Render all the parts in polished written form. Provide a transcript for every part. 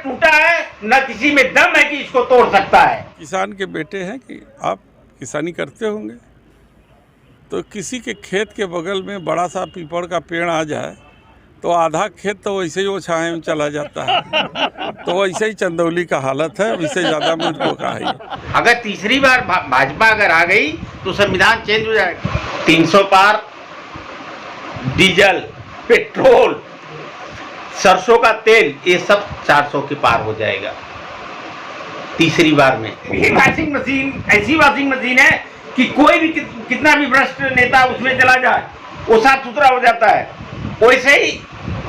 टूटा है, न किसी में दम है कि इसको तोड़ सकता है। किसान के बेटे हैं कि आप किसानी करते होंगे, तो किसी के खेत के बगल में बड़ा सा पीपल का पेड़ आ जाए तो आधा खेत तो वैसे ही वो छाए में चला जाता है। तो वैसे ही चंदौली का हालत है, इससे ज़्यादा मुझको कहा है। अगर तीसरी बार भाजपा अगर आ गई तो संविधान चेंज हो जाएगा। 300 पार, डीजल, पेट्रोल, सरसों का तेल, ये सब 400 के पार हो जाएगा तीसरी बार में। ये वॉशिंग मशीन ऐसी वॉशिंग मशीन है कि कोई भी कितना भी भ्रष्ट नेता उसमें चला जाए वो साफ सुथरा हो जाता है। वैसे ही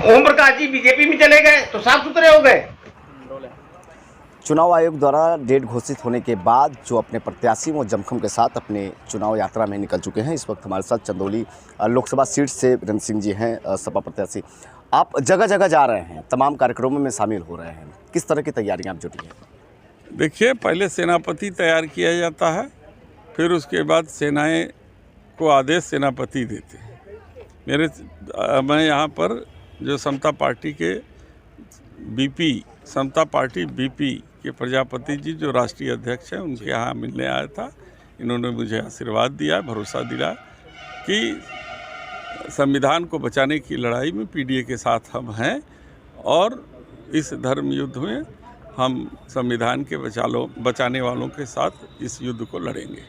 ओम प्रकाश जी बीजेपी में चले गए तो साफ सुथरे हो गए। चुनाव आयोग द्वारा डेट घोषित होने के बाद जो अपने प्रत्याशी वो जमखम के साथ अपने चुनाव यात्रा में निकल चुके हैं। इस वक्त हमारे साथ चंदौली लोकसभा सीट से वीरेंद्र सिंह जी हैं, सपा प्रत्याशी। आप जगह जगह जा रहे हैं, तमाम कार्यक्रमों में शामिल हो रहे हैं, किस तरह की तैयारियां आप जुटी हैं? देखिए, पहले सेनापति तैयार किया जाता है, फिर उसके बाद सेनाएं को आदेश सेनापति देते हैं। मैं यहाँ पर जो समता पार्टी के बीपी, समता पार्टी बीपी के प्रजापति जी जो राष्ट्रीय अध्यक्ष हैं, उनके यहाँ मिलने आया था। इन्होंने मुझे आशीर्वाद दिया, भरोसा दिया कि संविधान को बचाने की लड़ाई में पीडीए के साथ हम हैं और इस धर्म युद्ध में हम संविधान के बचाने वालों के साथ इस युद्ध को लड़ेंगे।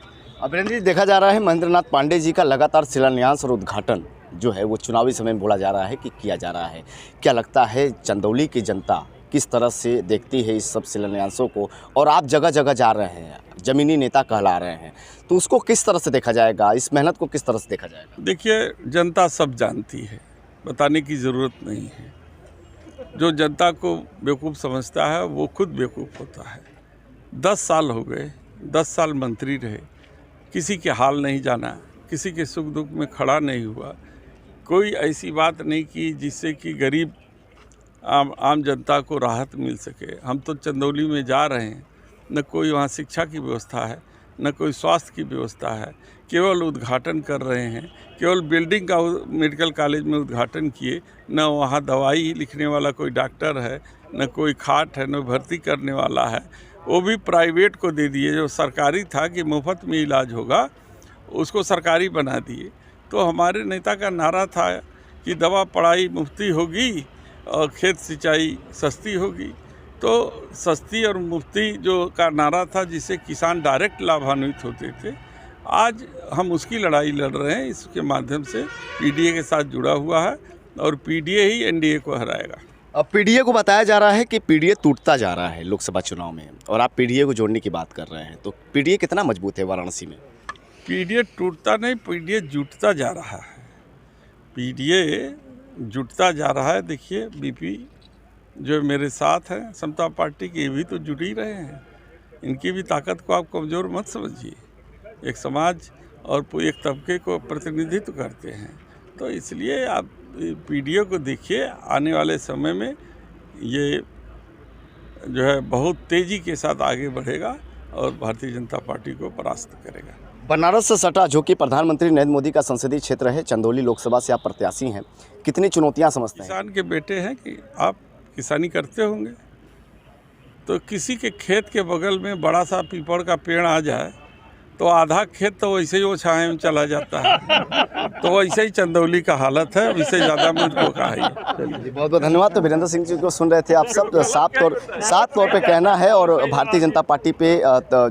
वीरेंद्र जी, देखा जा रहा है महेंद्र नाथ पांडे जी का लगातार शिलान्यास और उद्घाटन जो है वो चुनावी समय में बोला जा रहा है कि किया जा रहा है। क्या लगता है चंदौली की जनता किस तरह से देखती है इस सब शिलान्यासों को? और आप जगह जगह जा रहे हैं, जमीनी नेता कहला रहे हैं, तो उसको किस तरह से देखा जाएगा, इस मेहनत को किस तरह से देखा जाएगा? देखिए, जनता सब जानती है, बताने की ज़रूरत नहीं है। जो जनता को बेवकूफ़ समझता है वो खुद बेवकूफ़ होता है। 10 साल हो गए, 10 साल मंत्री रहे, किसी के हाल नहीं जाना, किसी के सुख दुख में खड़ा नहीं हुआ, कोई ऐसी बात नहीं की जिससे कि गरीब आम जनता को राहत मिल सके। हम तो चंदौली में जा रहे हैं, न कोई वहाँ शिक्षा की व्यवस्था है, न कोई स्वास्थ्य की व्यवस्था है, केवल उद्घाटन कर रहे हैं। केवल बिल्डिंग का मेडिकल कॉलेज में उद्घाटन किए, न वहाँ दवाई लिखने वाला कोई डॉक्टर है, न कोई खाट है, न भर्ती करने वाला है। वो भी प्राइवेट को दे दिए। जो सरकारी था कि मुफ्त में इलाज होगा, उसको सरकारी बना दिए। तो हमारे नेता का नारा था कि दवा पढ़ाई मुफ्ती होगी और खेत सिंचाई सस्ती होगी। तो सस्ती और मुफ्ती जो का नारा था, जिससे किसान डायरेक्ट लाभान्वित होते थे, आज हम उसकी लड़ाई लड़ रहे हैं। इसके माध्यम से पीडीए के साथ जुड़ा हुआ है और पीडीए ही एनडीए को हराएगा। अब पीडीए को बताया जा रहा है कि पीडीए टूटता जा रहा है लोकसभा चुनाव में, और आप पीडीए को जोड़ने की बात कर रहे हैं, तो पीडीए कितना मजबूत है वाराणसी में? पीडीए टूटता नहीं, पीडीए जुटता जा रहा है। पीडीए जुटता जा रहा है। देखिए, बीपी जो मेरे साथ हैं समता पार्टी की, ये भी तो जुट ही रहे हैं। इनकी भी ताकत को आप कमज़ोर मत समझिए। एक समाज और एक तबके को प्रतिनिधित्व करते हैं, तो इसलिए आप पीडीए को देखिए, आने वाले समय में ये जो है बहुत तेज़ी के साथ आगे बढ़ेगा और भारतीय जनता पार्टी को परास्त करेगा। बनारस से सटा, जो कि प्रधानमंत्री नरेंद्र मोदी का संसदीय क्षेत्र है, चंदौली लोकसभा से आप प्रत्याशी हैं, कितनी चुनौतियां समझते हैं? किसान के बेटे हैं कि आप किसानी करते होंगे, तो किसी के खेत के बगल में बड़ा सा पीपल का पेड़ आ जाए तो आधा खेत तो वैसे ही वो छाए में चला जाता है। तो वैसे ही चंदौली का हालत है, इससे ज़्यादा मुझको कहा है। बहुत बहुत धन्यवाद। तो वीरेंद्र सिंह जी को सुन रहे थे आप सब। साफ तौर पे कहना है और भारतीय जनता पार्टी पे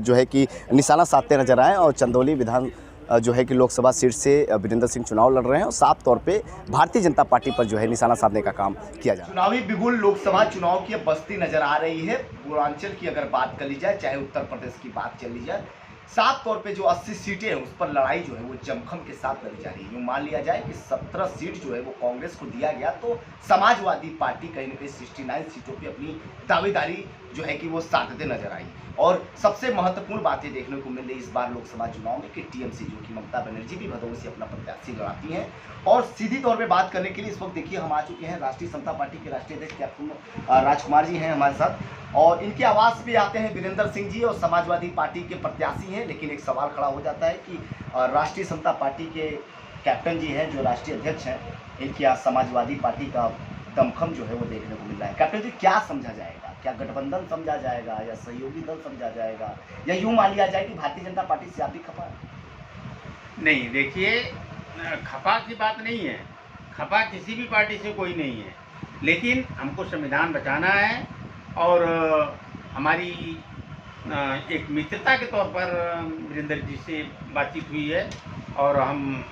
जो है कि निशाना साधते नजर आए, और चंदौली विधान जो है कि लोकसभा सीट से वीरेंद्र सिंह चुनाव लड़ रहे हैं और साफ तौर पे भारतीय जनता पार्टी पर जो है निशाना साधने का काम किया जा रहा है। चुनावी बिगुल लोकसभा चुनाव की बस्ती नजर आ रही है। पूर्वांचल की अगर बात कर ली जाए, चाहे उत्तर प्रदेश की बात चल ली जाए, साफ तौर पे जो 80 सीटें हैं उस पर लड़ाई जो है वो जमखम के साथ लड़ी जा रही है। यूँ मान लिया जाए कि 17 सीट जो है वो कांग्रेस को दिया गया, तो समाजवादी पार्टी कहीं ना कहीं 69 सीटों पे अपनी दावेदारी जो है कि वो साधते नजर आई। और सबसे महत्वपूर्ण बातें देखने को मिल रही इस बार लोकसभा चुनाव में कि टीएमसी जो कि ममता बनर्जी भी भदोही से अपना प्रत्याशी लड़ाती हैं। और सीधी तौर पे बात करने के लिए इस वक्त देखिए हम आ चुके हैं राष्ट्रीय समता पार्टी के राष्ट्रीय अध्यक्ष कैप्टन राजकुमार जी हैं हमारे साथ, और इनके आवास पे आते हैं वीरेंद्र सिंह जी और समाजवादी पार्टी के प्रत्याशी हैं। लेकिन एक सवाल खड़ा हो जाता है कि राष्ट्रीय समता पार्टी के कैप्टन जी हैं, जो राष्ट्रीय अध्यक्ष हैं, इनके यहाँ समाजवादी पार्टी का दमखम जो है वो देखने को मिल रहा है। कैप्टन जी, क्या समझा जाएगा? क्या गठबंधन समझा जाएगा या सहयोगी दल समझा जाएगा, या यूं मान लिया जाए कि भारतीय जनता पार्टी से आप भी खपा है? नहीं, देखिए, खपा की बात नहीं है, खपा किसी भी पार्टी से कोई नहीं है, लेकिन हमको संविधान बचाना है और हमारी एक मित्रता के तौर पर वीरेंद्र जी से बातचीत हुई है और हम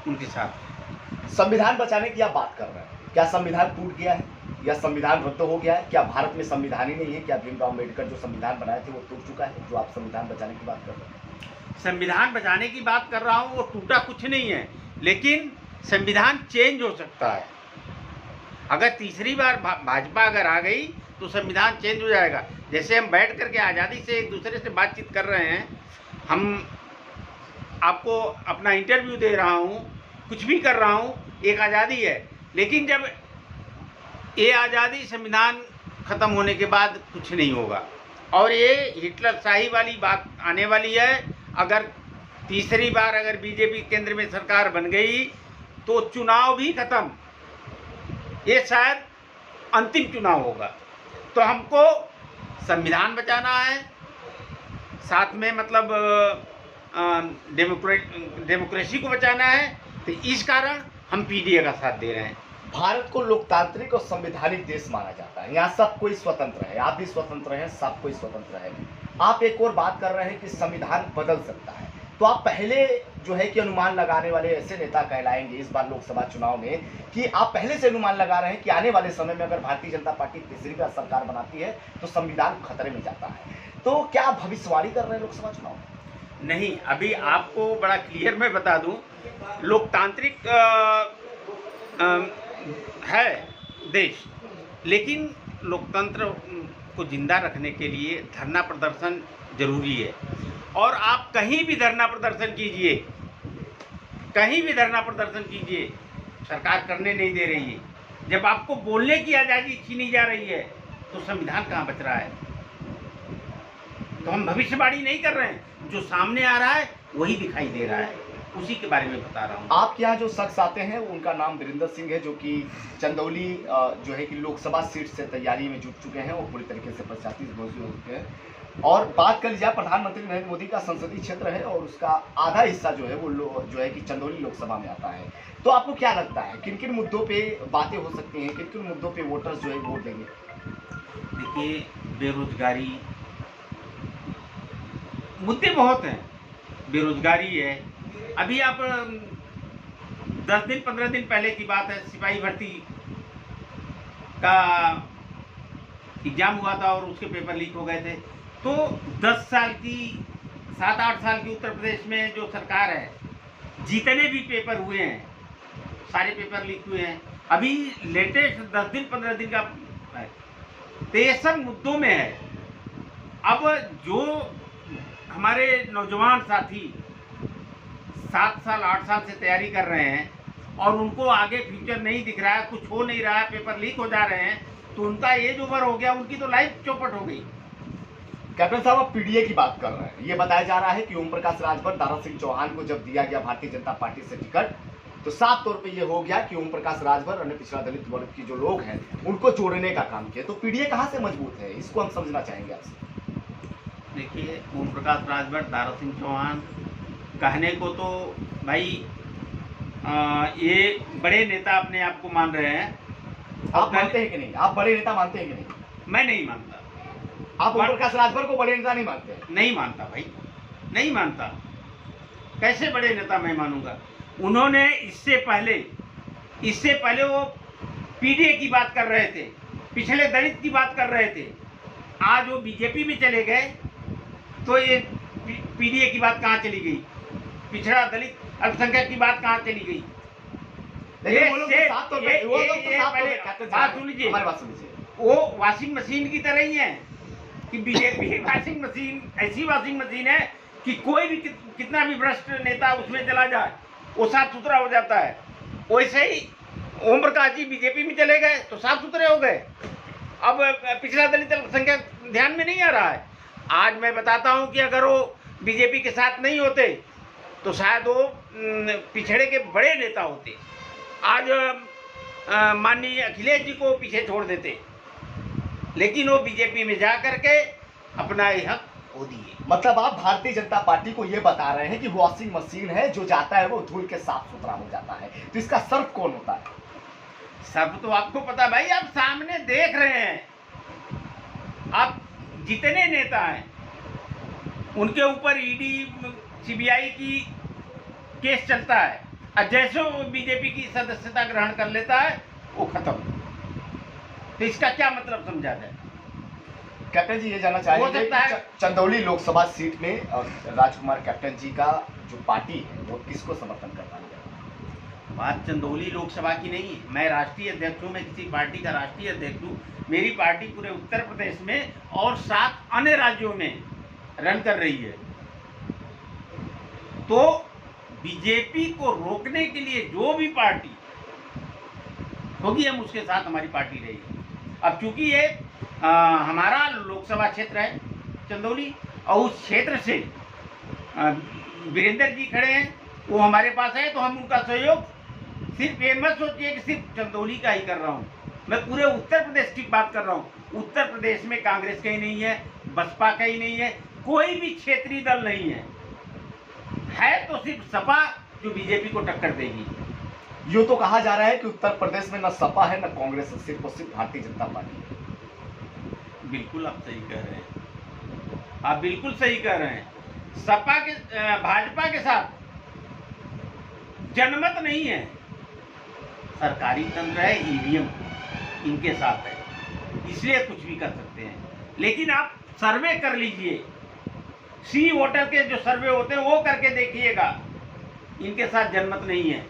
उनके साथ हैं। संविधान बचाने की आप बात कर रहे हैं, क्या संविधान टूट गया है या संविधान रद्द हो गया है? क्या भारत में संविधान ही नहीं है? क्या भीमराव अम्बेडकर जो संविधान बनाए थे वो टूट चुका है, जो आप संविधान बचाने की बात कर रहे हैं? संविधान बचाने की बात कर रहा हूँ, वो टूटा कुछ नहीं है, लेकिन संविधान चेंज हो सकता है। अगर तीसरी बार भाजपा अगर आ गई तो संविधान चेंज हो जाएगा। जैसे हम बैठ करके आज़ादी से एक दूसरे से बातचीत कर रहे हैं, हम आपको अपना इंटरव्यू दे रहा हूँ, कुछ भी कर रहा हूँ, एक आज़ादी है, लेकिन जब ये आज़ादी संविधान ख़त्म होने के बाद कुछ नहीं होगा और ये हिटलर शाही वाली बात आने वाली है। अगर तीसरी बार अगर बीजेपी केंद्र में सरकार बन गई तो चुनाव भी खत्म, ये शायद अंतिम चुनाव होगा। तो हमको संविधान बचाना है, साथ में मतलब डेमोक्रेसी को बचाना है, तो इस कारण हम पीडीए का साथ दे रहे हैं। भारत को लोकतांत्रिक और संवैधानिक देश माना जाता है, यहाँ सब कोई स्वतंत्र है, आप भी स्वतंत्र हैं, सब कोई स्वतंत्र है। आप एक और बात कर रहे हैं कि संविधान बदल सकता है, तो आप पहले जो है कि अनुमान लगाने वाले ऐसे नेता कहलाएंगे इस बार लोकसभा चुनाव में कि आप पहले से अनुमान लगा रहे हैं कि आने वाले समय में अगर भारतीय जनता पार्टी तीसरी बार सरकार बनाती है तो संविधान खतरे में जाता है। तो क्या आप भविष्यवाणी कर रहे हैं लोकसभा चुनाव में? नहीं, अभी आपको बड़ा क्लियर मैं बता दूं, लोकतांत्रिक है देश, लेकिन लोकतंत्र को जिंदा रखने के लिए धरना प्रदर्शन जरूरी है। और आप कहीं भी धरना प्रदर्शन कीजिए, कहीं भी धरना प्रदर्शन कीजिए, सरकार करने नहीं दे रही है। जब आपको बोलने की आज़ादी छीनी जा रही है तो संविधान कहाँ बच रहा है? तो हम भविष्यवाणी नहीं कर रहे हैं, जो सामने आ रहा है वही दिखाई दे रहा है, उसी के बारे में बता रहा हूँ। आपके यहाँ जो शख्स आते हैं उनका नाम वीरेंद्र सिंह है, जो कि चंदौली जो है कि लोकसभा सीट से तैयारी में जुट चुके हैं और पूरी तरीके से प्रशासित हो चुके हैं। और बात कर लीजिए, प्रधानमंत्री नरेंद्र मोदी का संसदीय क्षेत्र है और उसका आधा हिस्सा जो है वो जो है कि चंदौली लोकसभा में आता है। तो आपको क्या लगता है किन किन मुद्दों पे बातें हो सकती हैं, किन किन मुद्दों पे वोटर्स जो है वोट देंगे? देखिए, बेरोजगारी, मुद्दे बहुत हैं। बेरोजगारी है, अभी आप 10 दिन 15 दिन पहले की बात है, सिपाही भर्ती का एग्जाम हुआ था और उसके पेपर लीक हो गए थे। तो 10 साल की 7-8 साल की उत्तर प्रदेश में जो सरकार है, जितने भी पेपर हुए हैं सारे पेपर लीक हुए हैं। अभी लेटेस्ट 10 दिन 15 दिन का है, तो ये सब मुद्दों में है। अब जो हमारे नौजवान साथी 7 साल 8 साल से तैयारी कर रहे हैं और उनको आगे फ्यूचर नहीं दिख रहा है, कुछ हो नहीं रहा है, पेपर लीक हो जा रहे हैं, तो उनका एज ओवर हो गया, उनकी तो लाइफ चौपट हो गई। कैप्टन साहब, आप पीडीए की बात कर रहे हैं। ये बताया जा रहा है कि ओम प्रकाश राजभर, दारा सिंह चौहान को जब दिया गया भारतीय जनता पार्टी से टिकट, तो साफ तौर पे ये हो गया कि ओम प्रकाश राजभर अन्य पिछड़ा दलित वर्ग की जो लोग हैं उनको जोड़ने का काम किया। तो पीडीए कहाँ से मजबूत है, इसको हम समझना चाहेंगे आपसे। देखिए, ओम प्रकाश राजभर, दारा सिंह चौहान कहने को तो भाई ये बड़े नेता अपने आप को मान रहे हैं। आप मानते हैं कि नहीं? आप बड़े नेता मानते हैं कि नहीं? मैं नहीं मानता। आप ओम प्रकाश राजभर को बड़े नेता नहीं मानते? नहीं मानता भाई, नहीं मानता। कैसे बड़े नेता मैं मानूंगा? उन्होंने इससे पहले वो पीडीए की बात कर रहे थे, पिछले दलित की बात कर रहे थे। आज वो बीजेपी में चले गए तो ये पीडीए की बात कहाँ चली गई? पिछड़ा दलित अल्पसंख्यक की बात कहाँ चली गई? बात सुन लीजिए, वो वॉशिंग मशीन की तरह ही है कि बीजेपी वॉशिंग मशीन ऐसी वॉशिंग मशीन है कि कोई भी कितना भी भ्रष्ट नेता उसमें चला जाए वो साफ सुथरा हो जाता है। वैसे ही ओम प्रकाश जी बीजेपी में चले गए तो साफ सुथरे हो गए। अब पिछड़ा दलित अल्पसंख्यक ध्यान में नहीं आ रहा है। आज मैं बताता हूं कि अगर वो बीजेपी के साथ नहीं होते तो शायद वो पिछड़े के बड़े नेता होते। आज माननीय अखिलेश जी को पीछे छोड़ देते, लेकिन वो बीजेपी में जा करके अपना ये हक खो दिए। मतलब आप भारतीय जनता पार्टी को ये बता रहे हैं कि वॉशिंग मशीन है, जो जाता है वो धुल के साफ सुथरा हो जाता है, तो इसका सर्फ कौन होता है? सब तो आपको पता भाई, आप सामने देख रहे हैं। आप जितने नेता हैं उनके ऊपर ईडी सीबीआई की केस चलता है, और जैसे वो बीजेपी की सदस्यता ग्रहण कर लेता है वो खत्म। तो इसका क्या मतलब समझा जाए? कैप्टन जी ये जानना हो चाहेंगे सकता है कि चंदौली लोकसभा सीट में राजकुमार कैप्टन जी का जो पार्टी है वो किसको समर्थन करता है? बात चंदौली लोकसभा की नहीं है। मैं राष्ट्रीय अध्यक्ष हूँ, मैं किसी पार्टी का राष्ट्रीय अध्यक्ष हूँ। मेरी पार्टी पूरे उत्तर प्रदेश में और 7 अन्य राज्यों में रन कर रही है। तो बीजेपी को रोकने के लिए जो भी पार्टी होगी, हम उसके साथ हमारी पार्टी रहेगी। अब चूंकि ये हमारा लोकसभा क्षेत्र है चंदौली, और उस क्षेत्र से वीरेंद्र जी खड़े हैं, वो हमारे पास है, तो हम उनका सहयोग सिर्फ ये मत सोचिए कि सिर्फ चंदौली का ही कर रहा हूँ, मैं पूरे उत्तर प्रदेश की बात कर रहा हूँ। उत्तर प्रदेश में कांग्रेस का ही नहीं है, बसपा का ही नहीं है, कोई भी क्षेत्रीय दल नहीं है तो सिर्फ सपा जो बीजेपी को टक्कर देगी। यूँ तो कहा जा रहा है कि उत्तर प्रदेश में न सपा है न कांग्रेस है, सिर्फ और सिर्फ भारतीय जनता पार्टी है। बिल्कुल आप सही कह रहे हैं, आप बिल्कुल सही कह रहे हैं। सपा के भाजपा के साथ जनमत नहीं है, सरकारी तंत्र है, ईवीएम इनके साथ है, इसलिए कुछ भी कर सकते हैं। लेकिन आप सर्वे कर लीजिए, सी वोटर के जो सर्वे होते हैं वो करके देखिएगा, इनके साथ जनमत नहीं है।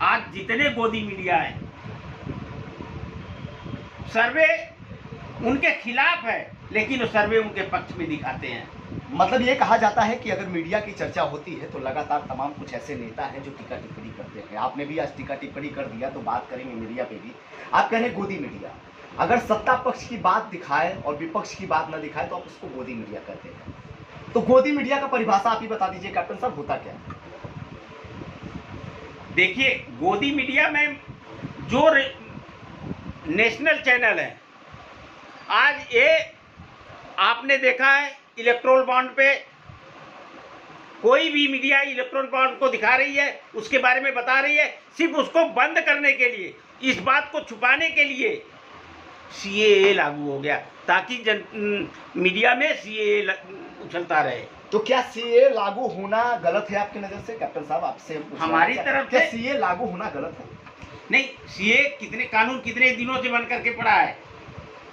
आज जितने गोदी मीडिया हैं, सर्वे उनके खिलाफ है, लेकिन वो सर्वे उनके पक्ष में दिखाते हैं। मतलब ये कहा जाता है कि अगर मीडिया की चर्चा होती है तो लगातार तमाम कुछ ऐसे नेता हैं जो टीका टिप्पणी करते हैं। आपने भी आज टीका टिप्पणी कर दिया, तो बात करेंगे मीडिया पे भी। आप कह रहे हैं गोदी मीडिया, अगर सत्ता पक्ष की बात दिखाए और विपक्ष की बात न दिखाए तो आप उसको गोदी मीडिया कहते हैं। तो गोदी मीडिया का परिभाषा आप ही बता दीजिए कैप्टन साहब, होता क्या है? देखिए, गोदी मीडिया में जो नेशनल चैनल है, आज ये आपने देखा है इलेक्ट्रोल बॉन्ड पे कोई भी मीडिया इलेक्ट्रोल बॉन्ड को दिखा रही है, उसके बारे में बता रही है, सिर्फ उसको बंद करने के लिए, इस बात को छुपाने के लिए सीएए लागू हो गया, ताकि मीडिया में सीएए उछलता रहे। तो क्या सीए लागू होना गलत है आपकी नजर से कैप्टन साहब? आपसे हमारी तरफ क्या से सीए लागू होना गलत है? नहीं, सीए कानून कितने दिनों से बन करके पड़ा है,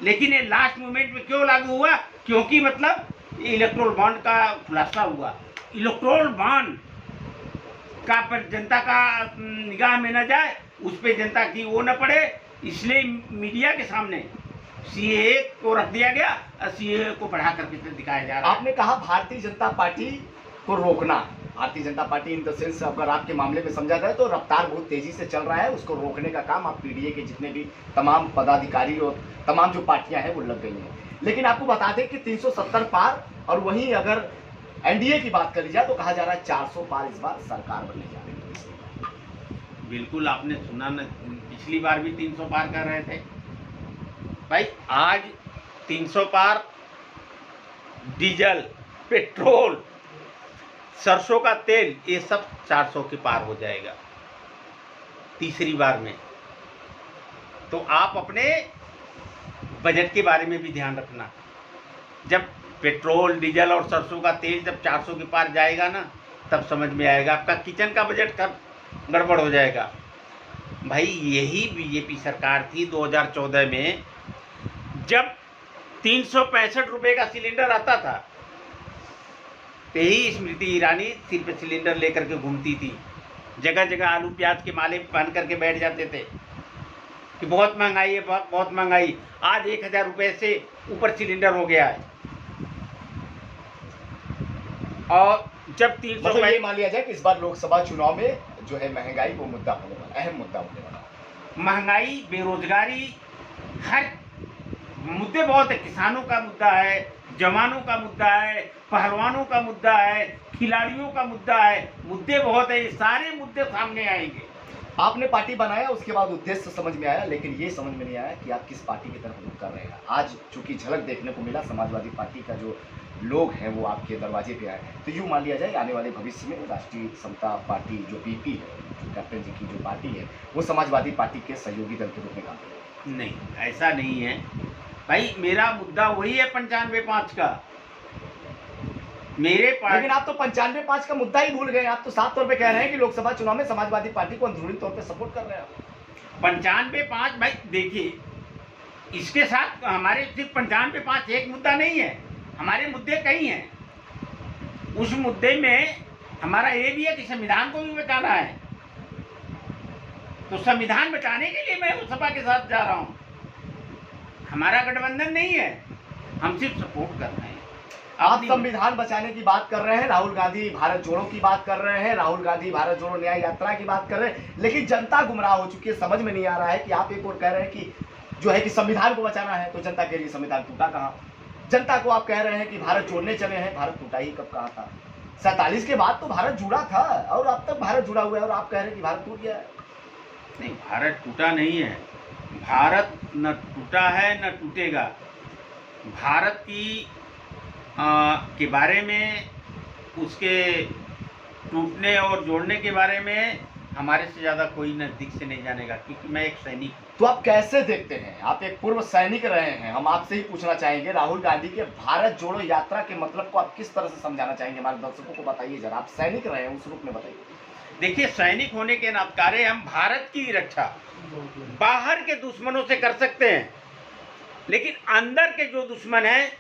लेकिन ये लास्ट मोमेंट में क्यों लागू हुआ? क्योंकि मतलब इलेक्ट्रोल बॉन्ड का खुलासा हुआ। इलेक्ट्रोल बॉन्ड का पर जनता का निगाह में न जाए, उस पर जनता की वो न पड़े, इसलिए मीडिया के सामने सीए को रख दिया गया और सीए को बढ़ा करके दिखाया जा रहा है। आपने कहा भारतीय जनता पार्टी को रोकना। Bharatiya Janata party in the sense अगर आपके मामले में समझा जाए तो रफ्तार बहुत तेजी से चल रहा है, उसको रोकने का काम आप पीडीए के जितने भी तमाम पदाधिकारी और तमाम जो पार्टियां हैं वो लग गई हैं। लेकिन आपको बता दें कि 370 पार, और वहीं अगर एनडीए की बात करी जाए तो कहा जा रहा है 400 पार इस बार सरकार बनने जा रही है। बिल्कुल आपने सुना न, पिछली बार भी 300 पार कर रहे थे भाई। आज 300 पार डीजल, पेट्रोल, सरसों का तेल, ये सब 400 के पार हो जाएगा तीसरी बार में। तो आप अपने बजट के बारे में भी ध्यान रखना। जब पेट्रोल, डीजल और सरसों का तेल जब 400 के पार जाएगा ना, तब समझ में आएगा आपका किचन का बजट कब गड़बड़ हो जाएगा। भाई यही बीजेपी सरकार थी 2014 में, जब 365 रुपये का सिलेंडर आता था, यही स्मृति ईरानी सिर पे सिलेंडर लेकर के घूमती थी, जगह जगह आलू प्याज के माले पहन करके बैठ जाते थे कि बहुत महंगाई है, बहुत महंगाई। आज 1000 रुपये से ऊपर सिलेंडर हो गया है। और जब 300 मतलब ये मान लिया जाए कि इस बार लोकसभा चुनाव में जो है महंगाई वो मुद्दा होने वाला, अहम मुद्दा होने वाला। महंगाई, बेरोजगारी, हर मुद्दे बहुत है। किसानों का मुद्दा है, जवानों का मुद्दा है, पहलवानों का मुद्दा है, खिलाड़ियों का मुद्दा है, मुद्दे बहुत है। ये सारे मुद्दे सामने आएंगे। आपने पार्टी बनाया, उसके बाद उद्देश्य समझ में आया, लेकिन ये समझ में नहीं आया कि आप किस पार्टी की तरफ रुख कर रहे हैं। आज चूंकि झलक देखने को मिला, समाजवादी पार्टी का जो लोग हैं वो आपके दरवाजे पे आए, तो यूँ मान लिया जाए आने वाले भविष्य में राष्ट्रीय समता पार्टी जो बीपी है, जो कैप्टन जी की जो पार्टी है, वो समाजवादी पार्टी के सहयोगी दल के रूप में काम करेगी। नहीं, ऐसा नहीं है भाई। मेरा मुद्दा वही है 95-5 का। मेरे लेकिन आप तो 95-5 का मुद्दा ही भूल गए। आप तो साफ तौर पे कह रहे हैं कि लोकसभा चुनाव में समाजवादी पार्टी को अंदरूनी तौर पे सपोर्ट कर रहे हैं। 95-5 भाई देखिए, इसके साथ हमारे सिर्फ 95-5 एक मुद्दा नहीं है, हमारे मुद्दे कई हैं। उस मुद्दे में हमारा ये भी है कि संविधान को भी बचाना है, तो संविधान बचाने के लिए मैं उस सपा के साथ जा रहा हूँ। हमारा गठबंधन नहीं है, हम सिर्फ सपोर्ट कर रहे हैं। आप संविधान बचाने की बात कर रहे हैं, राहुल गांधी भारत जोड़ो की बात कर रहे हैं, राहुल गांधी भारत जोड़ो न्याय यात्रा की बात कर रहे हैं, लेकिन जनता गुमराह हो चुकी है। समझ में नहीं आ रहा है कि आप एक और कह रहे हैं कि जो है कि संविधान को बचाना है, तो जनता के लिए संविधान टूटा कहाँ? जनता को आप कह रहे हैं कि भारत जोड़ने चले हैं, भारत टूटा ही कब कहा था? 47 के बाद तो भारत जुड़ा था और अब तक भारत जुड़ा हुआ है, और आप कह रहे हैं कि भारत टूट गया है। नहीं, भारत टूटा नहीं है। भारत न टूटा है न टूटेगा। भारत की के बारे में, उसके टूटने और जोड़ने के बारे में हमारे से ज़्यादा कोई नज़दीक से नहीं जानेगा, क्योंकि मैं एक सैनिक हूँ। तो आप कैसे देखते हैं? आप एक पूर्व सैनिक रहे हैं, हम आपसे ही पूछना चाहेंगे, राहुल गांधी के भारत जोड़ो यात्रा के मतलब को आप किस तरह से समझाना चाहेंगे? हमारे दर्शकों को बताइए जरा, आप सैनिक रहे हैं, उस रूप में बताइए। देखिए, सैनिक होने के नाते हम भारत की रक्षा बाहर के दुश्मनों से कर सकते हैं, लेकिन अंदर के जो दुश्मन हैं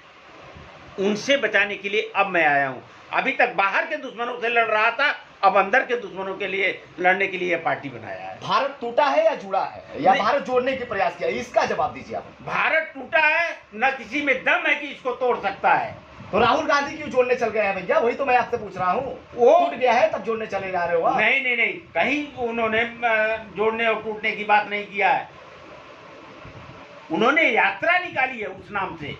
उनसे बचाने के लिए अब मैं आया हूं। अभी तक बाहर के दुश्मनों से लड़ रहा था, अब अंदर के दुश्मनों के लिए लड़ने के लिए यह पार्टी बनाया है। भारत टूटा है या जुड़ा है, या भारत जोड़ने के प्रयास किया, इसका जवाब दीजिए आप। भारत टूटा है, न किसी में दम है कि इसको तोड़ सकता है। तो राहुल गांधी क्यों जोड़ने चल गए हैं भैया? वही तो मैं आपसे पूछ रहा हूँ। वो टूट गया है तब जोड़ने चले जा रहे हो आप? नहीं नहीं नहीं, कहीं उन्होंने जोड़ने और टूटने की बात नहीं किया है। उन्होंने यात्रा निकाली है उस नाम से।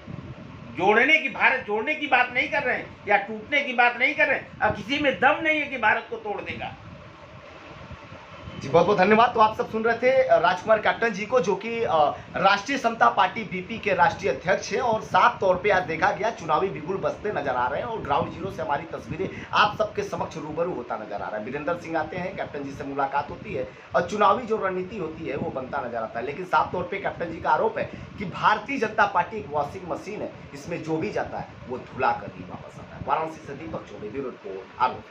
जोड़ने की, भारत जोड़ने की बात नहीं कर रहे हैं या टूटने की बात नहीं कर रहे हैं। अब किसी में दम नहीं है कि भारत को तोड़ देगा। जी बहुत बहुत धन्यवाद। तो आप सब सुन रहे थे राजकुमार कैप्टन जी को, जो कि राष्ट्रीय समता पार्टी बीपी के राष्ट्रीय अध्यक्ष हैं, और साफ तौर पे आज देखा गया चुनावी बिगुल बजते नजर आ रहे हैं, और ग्राउंड जीरो से हमारी तस्वीरें आप सबके समक्ष रूबरू होता नजर आ रहा है। वीरेंद्र सिंह आते हैं, कैप्टन जी से मुलाकात होती है और चुनावी जो रणनीति होती है वो बनता नजर आता है। लेकिन साफ तौर पर कैप्टन जी का आरोप है कि भारतीय जनता पार्टी एक वॉशिंग मशीन है, इसमें जो भी जाता है वो धुला कर ही वापस आता है। वाराणसी से दीपक चौबे, ब्यूरो रिपोर्ट, आरोप।